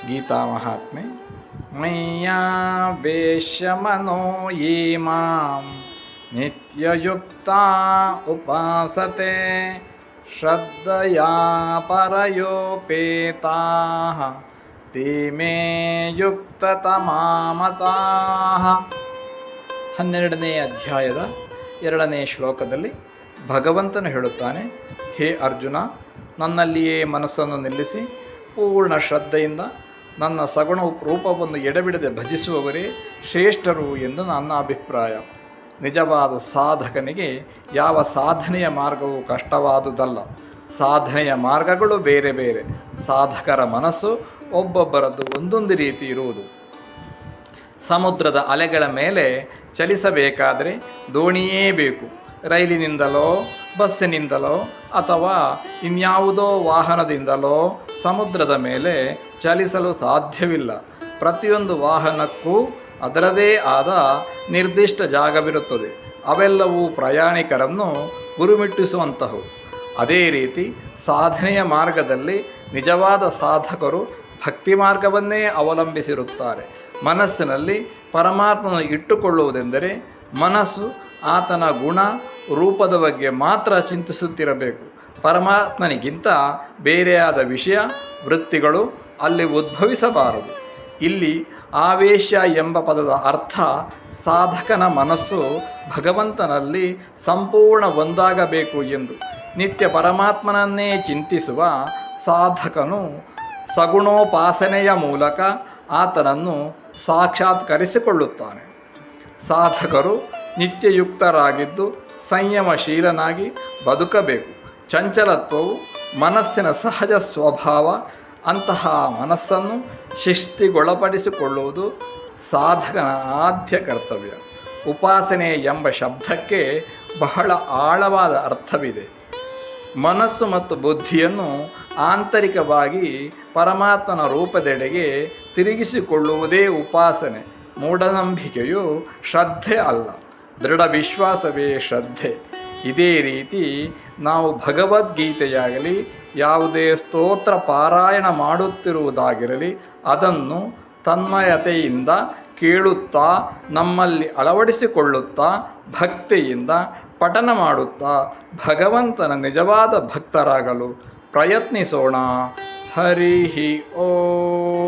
ಗೀತಾ ಮಹಾತ್ಮೆ. ಮಯ್ಯಾವೇಶ್ಯಮನೋ ಯೇ ಮಾಂ ನಿತ್ಯಯುಕ್ತಾ ಉಪಾಸತೆ ಶ್ರದ್ಧಯಾ ಪರಯೋಪೇತಾಃ ತೇ ಮೇ ಯುಕ್ತತಮಾಮತಾಃ. 12ನೇ ಅಧ್ಯಾಯದ 2ನೇ ಶ್ಲೋಕದಲ್ಲಿ ಭಗವಂತನು ಹೇಳುತ್ತಾನೆ, ಹೇ ಅರ್ಜುನ, ನನ್ನಲ್ಲಿಯೇ ಮನಸ್ಸನ್ನು ನಿಲ್ಲಿಸಿ ಪೂರ್ಣ ಶ್ರದ್ಧೆಯಿಂದ ನನ್ನ ಸಗುಣ ರೂಪವನ್ನು ಎಡೆಬಿಡದೆ ಭಜಿಸುವವರೇ ಶ್ರೇಷ್ಠರು ಎಂದು ನನ್ನ ಅಭಿಪ್ರಾಯ. ನಿಜವಾದ ಸಾಧಕನಿಗೆ ಯಾವ ಸಾಧನೆಯ ಮಾರ್ಗವೂ ಕಷ್ಟವಾದುದಲ್ಲ. ಸಾಧನೆಯ ಮಾರ್ಗಗಳು ಬೇರೆ ಬೇರೆ. ಸಾಧಕರ ಮನಸ್ಸು ಒಬ್ಬೊಬ್ಬರದ್ದು ಒಂದೊಂದು ರೀತಿ ಇರುವುದು. ಸಮುದ್ರದ ಅಲೆಗಳ ಮೇಲೆ ಚಲಿಸಬೇಕಾದರೆ ದೋಣಿಯೇ ಬೇಕು. ರೈಲಿನಿಂದಲೋ ಬಸ್ಸಿನಿಂದಲೋ ಅಥವಾ ಇನ್ಯಾವುದೋ ವಾಹನದಿಂದಲೋ ಸಮುದ್ರದ ಮೇಲೆ ಚಲಿಸಲು ಸಾಧ್ಯವಿಲ್ಲ. ಪ್ರತಿಯೊಂದು ವಾಹನಕ್ಕೂ ಅದರದೇ ಆದ ನಿರ್ದಿಷ್ಟ ಜಾಗವಿರುತ್ತದೆ. ಅವೆಲ್ಲವೂ ಪ್ರಯಾಣಿಕರನ್ನು ಗುರುಮಿಟ್ಟಿಸುವಂತಹವು. ಅದೇ ರೀತಿ ಸಾಧನೆಯ ಮಾರ್ಗದಲ್ಲಿ ನಿಜವಾದ ಸಾಧಕರು ಭಕ್ತಿ ಮಾರ್ಗವನ್ನೇ ಅವಲಂಬಿಸಿರುತ್ತಾರೆ. ಮನಸ್ಸಿನಲ್ಲಿ ಪರಮಾತ್ಮನ ಇಟ್ಟುಕೊಳ್ಳುವುದೆಂದರೆ ಮನಸ್ಸು ಆತನ ಗುಣ ರೂಪದ ಬಗ್ಗೆ ಮಾತ್ರ ಚಿಂತಿಸುತ್ತಿರಬೇಕು. ಪರಮಾತ್ಮನಿಗಿಂತ ಬೇರೆಯಾದ ವಿಷಯ ವೃತ್ತಿಗಳು ಅಲ್ಲಿ ಉದ್ಭವಿಸಬಾರದು. ಇಲ್ಲಿ ಆವೇಶ ಎಂಬ ಪದದ ಅರ್ಥ ಸಾಧಕನ ಮನಸ್ಸು ಭಗವಂತನಲ್ಲಿ ಸಂಪೂರ್ಣ ಒಂದಾಗಬೇಕು ಎಂದು. ನಿತ್ಯ ಪರಮಾತ್ಮನನ್ನೇ ಚಿಂತಿಸುವ ಸಾಧಕನು ಸಗುಣೋಪಾಸನೆಯ ಮೂಲಕ ಆತನನ್ನು ಸಾಕ್ಷಾತ್ಕರಿಸಿಕೊಳ್ಳುತ್ತಾನೆ. ಸಾಧಕರು ನಿತ್ಯಯುಕ್ತರಾಗಿದ್ದು ಸಂಯಮಶೀಲನಾಗಿ ಬದುಕಬೇಕು. ಚಂಚಲತ್ವವು ಮನಸ್ಸಿನ ಸಹಜ ಸ್ವಭಾವ. ಅಂತಹ ಮನಸ್ಸನ್ನು ಶಿಸ್ತಿಗೊಳಪಡಿಸಿಕೊಳ್ಳುವುದು ಸಾಧಕನ ಆದ್ಯ ಕರ್ತವ್ಯ. ಉಪಾಸನೆ ಎಂಬ ಶಬ್ದಕ್ಕೆ ಬಹಳ ಆಳವಾದ ಅರ್ಥವಿದೆ. ಮನಸ್ಸು ಮತ್ತು ಬುದ್ಧಿಯನ್ನು ಆಂತರಿಕವಾಗಿ ಪರಮಾತ್ಮನ ರೂಪದೆಡೆಗೆ ತಿರುಗಿಸಿಕೊಳ್ಳುವುದೇ ಉಪಾಸನೆ. ಮೂಢನಂಬಿಕೆಯು ಶ್ರದ್ಧೆ ಅಲ್ಲ, ದೃಢ ವಿಶ್ವಾಸವೇ ಶ್ರದ್ಧೆ. ಇದೇ ರೀತಿ ನಾವು ಭಗವದ್ಗೀತೆಯಾಗಲಿ ಯಾವುದೇ ಸ್ತೋತ್ರ ಪಾರಾಯಣ ಮಾಡುತ್ತಿರುವುದಾಗಿರಲಿ ಅದನ್ನು ತನ್ಮಯತೆಯಿಂದ ಕೇಳುತ್ತಾ ನಮ್ಮಲ್ಲಿ ಅಳವಡಿಸಿಕೊಳ್ಳುತ್ತಾ ಭಕ್ತಿಯಿಂದ ಪಠನ ಮಾಡುತ್ತಾ ಭಗವಂತನ ನಿಜವಾದ ಭಕ್ತರಾಗಲು ಪ್ರಯತ್ನಿಸೋಣ. ಹರಿ ಓಂ.